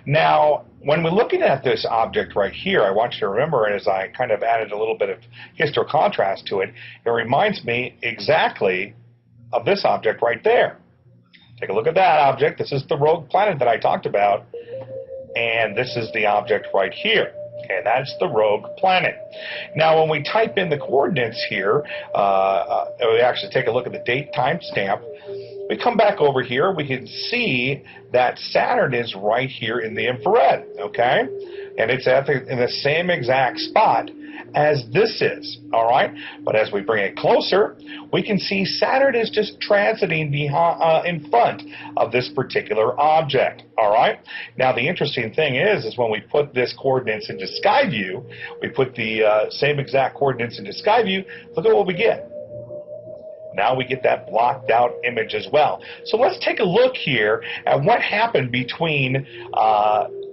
Now, when we're looking at this object right here, I want you to remember, as I kind of added a little bit of histocontrast to it, it reminds me exactly of this object right there. Take a look at that object. This is the rogue planet that I talked about, and this is the object right here. Okay, that's the rogue planet. Now, when we type in the coordinates here, we actually take a look at the date timestamp. We come back over here, we can see that Saturn is right here in the infrared, okay? And it's in the same exact spot as this is, all right? But as we bring it closer, we can see Saturn is just transiting behind, in front of this particular object, all right? Now, the interesting thing is when we put this coordinates into Skyview, we put the same exact coordinates into Skyview, look at what we get. Now we get that blocked out image as well. So let's take a look here at what happened between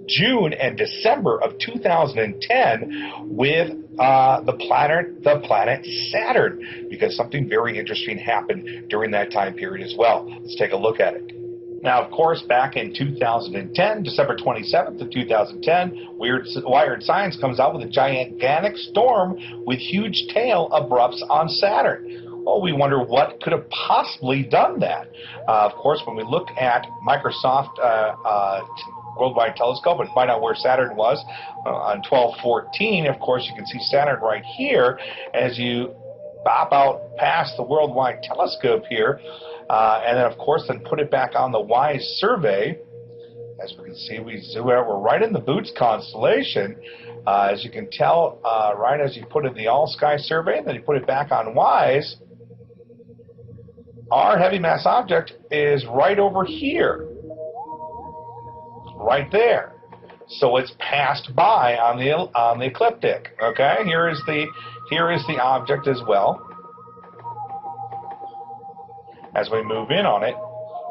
June and December of 2010 with the planet Saturn, because something very interesting happened during that time period as well. Let's take a look at it. Now, of course, back in 2010, December 27th of 2010, Wired Science comes out with a gigantic storm with huge tail abrupts on Saturn. Well, we wonder what could have possibly done that. Of course, when we look at Microsoft Worldwide Telescope and find out where Saturn was on 12/14, of course, you can see Saturn right here as you bop out past the Worldwide Telescope here, and then, of course, then put it back on the WISE survey. As we can see, we zoom out. We're right in the Boots constellation. As you can tell, right as you put in the All-Sky survey, and then you put it back on WISE, our heavy mass object is right over here, right there. So it's passed by on the ecliptic. Okay, here is the object as well. As we move in on it,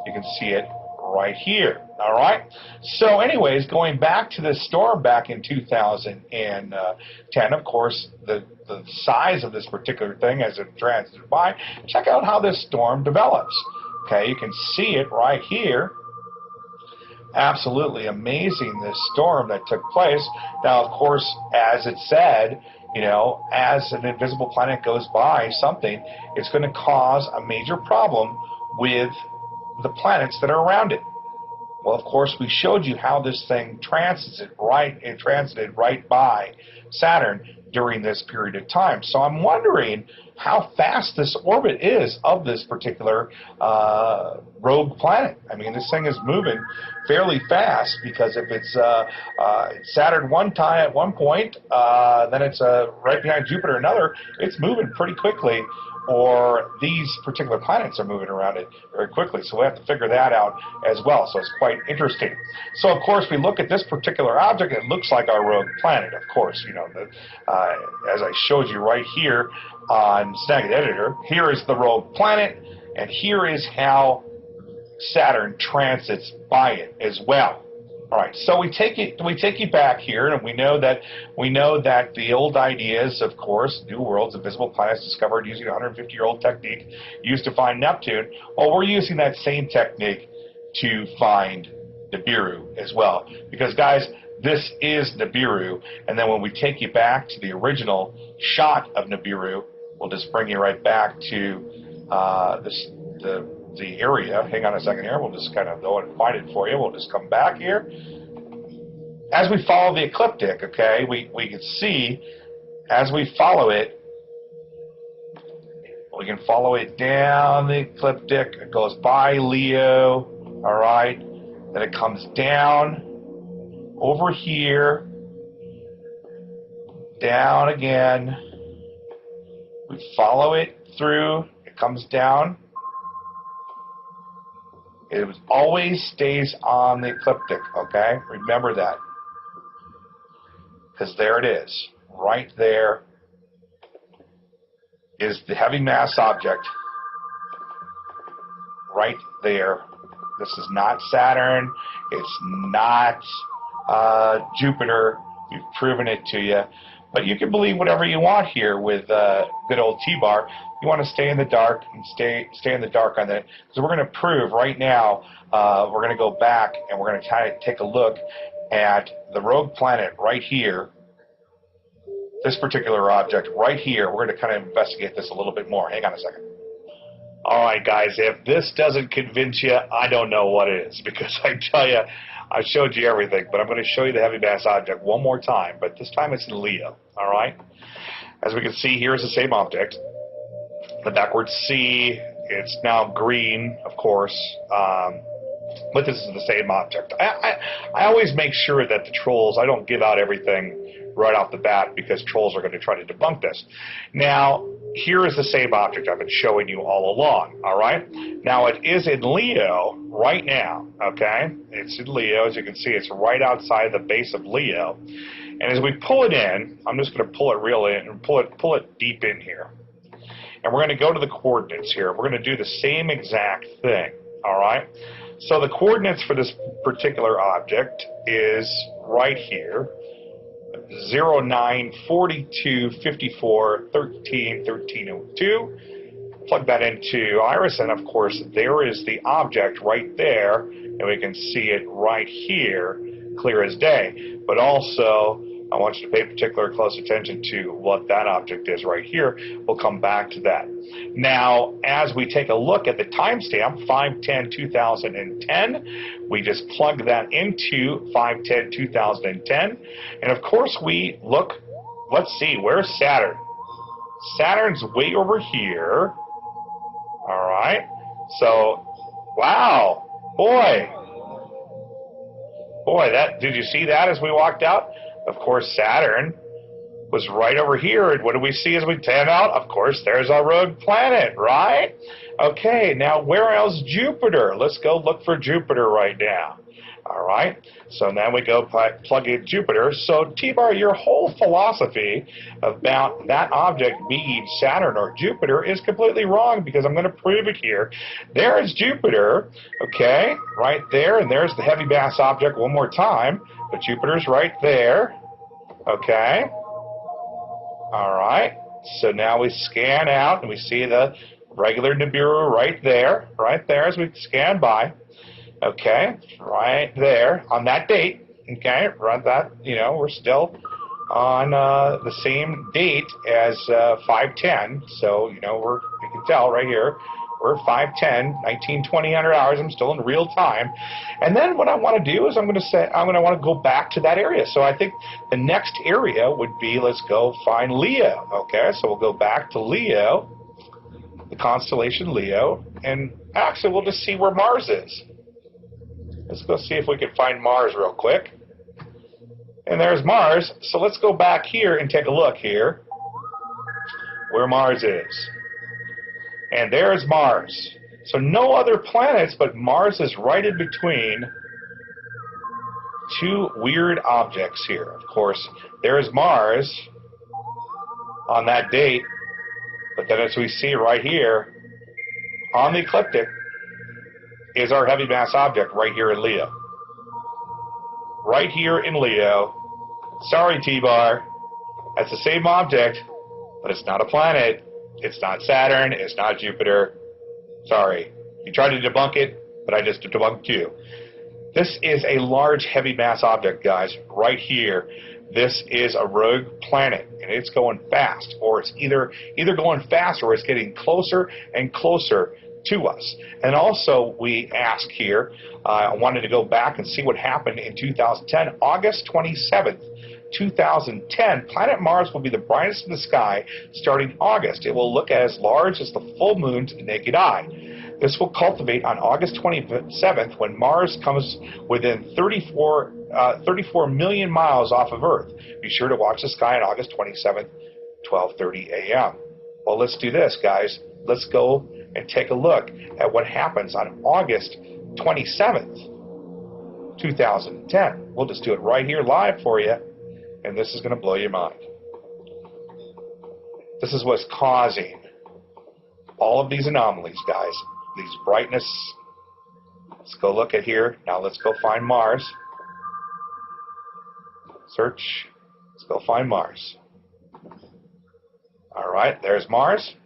you can see it right here. All right. So, anyways, going back to this storm back in 2010, of course, the size of this particular thing as it transited by. Check out how this storm develops. Okay, you can see it right here. Absolutely amazing, this storm that took place. Now, of course, as it said, you know, as an invisible planet goes by something, it's going to cause a major problem with the planets that are around it. Well, of course, we showed you how this thing transited right by Saturn during this period of time. So I'm wondering how fast this orbit is of this particular rogue planet. I mean, this thing is moving fairly fast, because if it's Saturn at one point, then it's right behind Jupiter another, it's moving pretty quickly. Or these particular planets are moving around it very quickly. So we have to figure that out as well. So it's quite interesting. So, of course, we look at this particular object. It looks like our rogue planet, of course. You know, as I showed you right here on Snagit Editor, here is the rogue planet, and here is how Saturn transits by it as well. All right, so we take you back here, and we know that the old ideas, of course, new worlds, invisible planets discovered using a 150-year-old technique used to find Neptune. Well, we're using that same technique to find Nibiru as well, because guys, this is Nibiru. And then when we take you back to the original shot of Nibiru, we'll just bring you right back to the area. Hang on a second here. We'll just kind of go and find it for you. We'll just come back here. As we follow the ecliptic, okay, we can see as we follow it, we can follow it down the ecliptic. It goes by Leo, all right. Then it comes down over here, down again. We follow it through. It comes down. It always stays on the ecliptic, okay? Remember that. Because there it is. Right there is the heavy mass object. Right there. This is not Saturn. It's not Jupiter. We've proven it to you. But you can believe whatever you want here with good old T-Bar. You want to stay in the dark and stay in the dark on that, because we're going to prove right now. We're going to go back and we're going to kind of take a look at the rogue planet right here. This particular object right here. We're going to kind of investigate this a little bit more. Hang on a second. All right, guys, if this doesn't convince you, I don't know what is, because I tell you, I showed you everything, but I'm going to show you the heavy mass object one more time, but this time it's in Leo, all right? As we can see, here's the same object. The backwards C, it's now green, of course, but this is the same object. I always make sure that the trolls, I don't give out everything right off the bat, because trolls are going to try to debunk this. Now, here is the same object I've been showing you all along, all right? Now, it is in Leo right now, okay? It's in Leo. As you can see, it's right outside the base of Leo. And as we pull it in, I'm just going to pull it real in and pull it deep in here. And we're going to go to the coordinates here. We're going to do the same exact thing, all right? So the coordinates for this particular object is right here. 09, 42, 54, 13, 1302. Plug that into Iris, and of course there is the object right there, and we can see it right here, clear as day. But also, I want you to pay particular close attention to what that object is right here. We'll come back to that. Now, as we take a look at the timestamp, 5/10/2010, we just plug that into 5/10/2010, and of course we look, let's see, where's Saturn? Saturn's way over here. All right, so, wow, boy, that, did you see that as we walked out? Of course, Saturn was right over here, and what do we see as we pan out? Of course, there's our rogue planet, right? Okay, now where else? Jupiter. Let's go look for Jupiter right now. All right, so now we go plug in Jupiter. So, T-Bar, your whole philosophy about that object being Saturn or Jupiter is completely wrong, because I'm going to prove it here. There is Jupiter, okay, right there, and there's the heavy mass object one more time, but Jupiter's right there, okay. All right, so now we scan out, and we see the regular Nibiru right there as we scan by. Okay, right there on that date. Okay, right, that, you know, we're still on the same date as 5/10. So, you know, you can tell right here, we're 5/10, 19/20 hours. I'm still in real time. And then what I want to do is I'm going to want to go back to that area. So I think the next area would be, let's go find Leo. Okay, so we'll go back to Leo, the constellation Leo, and actually we'll just see where Mars is. Let's go see if we can find Mars real quick. And there's Mars. So let's go back here and take a look here where Mars is. And there's Mars. So no other planets, but Mars is right in between two weird objects here. Of course, there's Mars on that date. But then as we see right here on the ecliptic, is our heavy mass object right here in Leo. Right here in Leo. Sorry, T-Bar. That's the same object, but it's not a planet. It's not Saturn. It's not Jupiter. Sorry. You tried to debunk it, but I just debunked you. This is a large heavy mass object, guys, right here. This is a rogue planet, and it's going fast, or it's either going fast or it's getting closer and closer to us. And also, we ask here, I wanted to go back and see what happened in 2010, August 27th, 2010. Planet Mars will be the brightest in the sky starting August. It will look as large as the full moon to the naked eye. This will cultivate on August 27th, when Mars comes within 34 million miles off of Earth. Be sure to watch the sky on August 27th, 12:30 a.m. Well, let's do this, guys. Let's go and take a look at what happens on August 27th, 2010. We'll just do it right here live for you, and this is going to blow your mind. This is what's causing all of these anomalies, guys. These brightness. Let's go look at here. Now let's go find Mars. Search. Let's go find Mars. All right, there's Mars,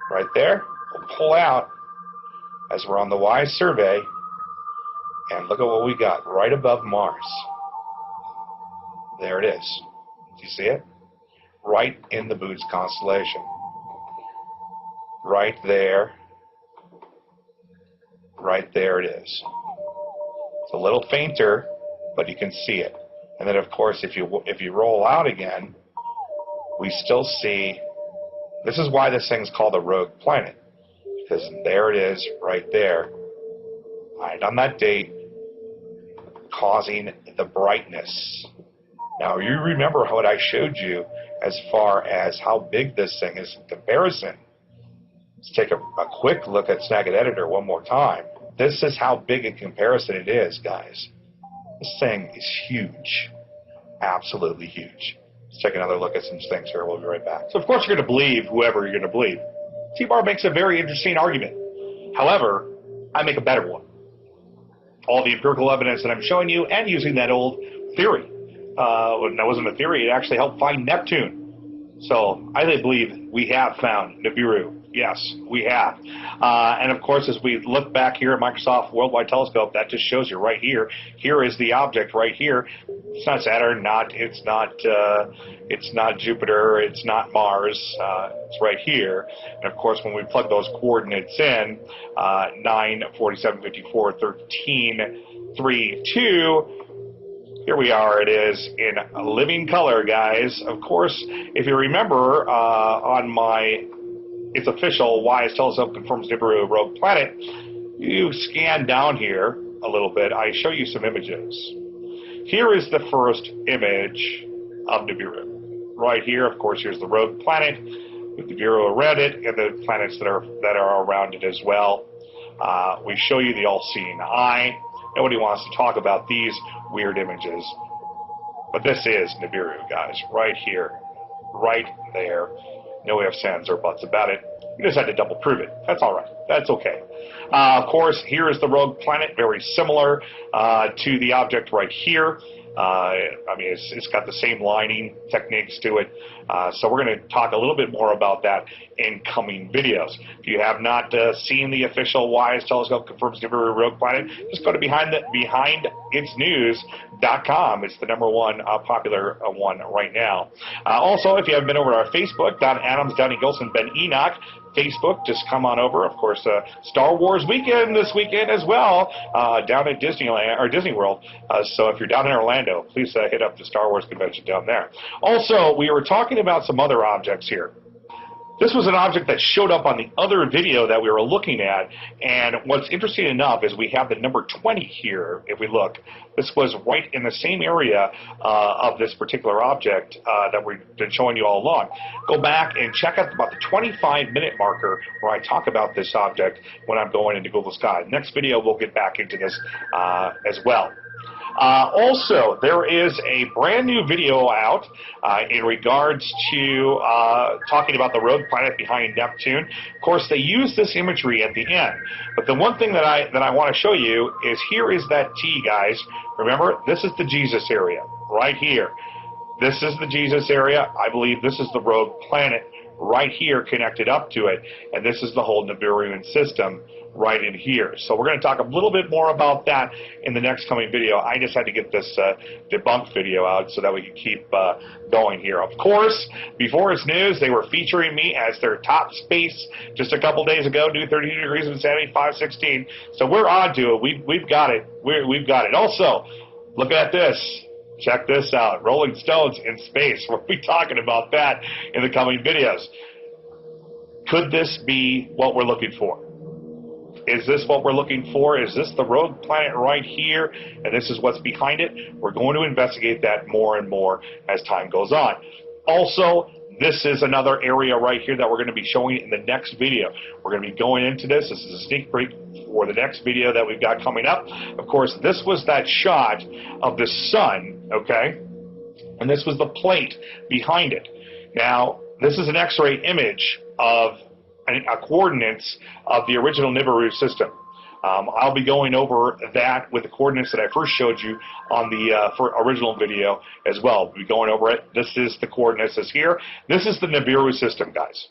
right there. We'll pull out as we're on the WISE survey, and look at what we got right above Mars. There it is. Do you see it? Right in the Boots constellation. Right there. Right there it is. It's a little fainter, but you can see it. And then, of course, if you roll out again, we still see. This is why this thing's called a rogue planet, because there it is, right there, right on that date, causing the brightness. Now, you remember what I showed you as far as how big this thing is in comparison. Let's take a quick look at Snagit Editor one more time. This is how big in comparison it is, guys. This thing is huge. Absolutely huge. Let's take another look at some things here. We'll be right back. So, of course, you're going to believe whoever you're going to believe. T-Bar makes a very interesting argument. However, I make a better one. All the empirical evidence that I'm showing you and using that old theory. When that wasn't a theory, it actually helped find Neptune. So I believe we have found Nibiru. Yes, we have. And of course, as we look back here at Microsoft Worldwide Telescope, that just shows you right here. Here is the object right here. It's not Saturn. It's not Jupiter. It's not Mars. It's right here. And of course, when we plug those coordinates in, 9, 47, 54, 13, 3, 2. Here we are, it is in living color, guys. Of course, if you remember on my It's Official WISE Telescope Confirms Nibiru Rogue Planet, you scan down here a little bit, I show you some images. Here is the first image of Nibiru. Right here, of course, here's the rogue planet with Nibiru around it and the planets that are around it as well. We show you the all-seeing eye. Nobody wants to talk about these weird images. But this is Nibiru, guys, right here, right there. No ifs, ands, or buts about it. You just had to double prove it. That's all right. That's okay. Of course, here is the rogue planet, very similar to the object right here. I mean, it's got the same lining techniques to it. So we're going to talk a little bit more about that in coming videos. If you have not seen the official WISE Telescope Confirms Nibiru Rogue Planet, just go to behinditsnews.com. It's the #1 popular one right now. Also, if you haven't been over to our Facebook, Don Adams, Donnie Gilson, Ben Enoch, Facebook, just come on over. Of course, Star Wars weekend this weekend as well, down at Disneyland or Disney World. So if you're down in Orlando, please hit up the Star Wars convention down there. Also, we were talking about some other objects here. This was an object that showed up on the other video that we were looking at, and what's interesting enough is we have the number 20 here, if we look. This was right in the same area of this particular object that we've been showing you all along. Go back and check out about the 25-minute marker where I talk about this object when I'm going into Google Sky. Next video, we'll get back into this as well. Also, there is a brand new video out in regards to talking about the rogue planet behind Neptune. Of course, they use this imagery at the end. But the one thing that I want to show you is here is that T, guys. Remember, this is the Jesus area right here. This is the Jesus area. I believe this is the rogue planet right here connected up to it. And this is the whole Nibiruan system right in here. So we're going to talk a little bit more about that in the next coming video. I just had to get this debunked video out so that we can keep going here. Of course, before it's news, they were featuring me as their top space just a couple days ago, new 32 degrees of insanity, 516. So we're on to it. We've got it. We've got it. Also, look at this. Check this out. Rolling Stones in space. We'll be talking about that in the coming videos. Could this be what we're looking for? Is this what we're looking for? Is this the rogue planet right here? And this is what's behind it? We're going to investigate that more and more as time goes on. Also, this is another area right here that we're going to be showing in the next video. We're going to be going into this. This is a sneak peek for the next video that we've got coming up. Of course, this was that shot of the sun, okay? And this was the plate behind it. Now, this is an X-ray image of coordinates of the original Nibiru system. I'll be going over that with the coordinates that I first showed you on the original video as well. We'll be going over it. This is the coordinates that's here. This is the Nibiru system, guys.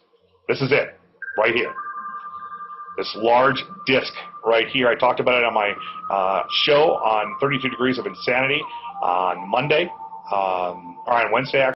This is it, right here. This large disk right here. I talked about it on my show on 32 Degrees of Insanity on Monday, or on Wednesday, actually.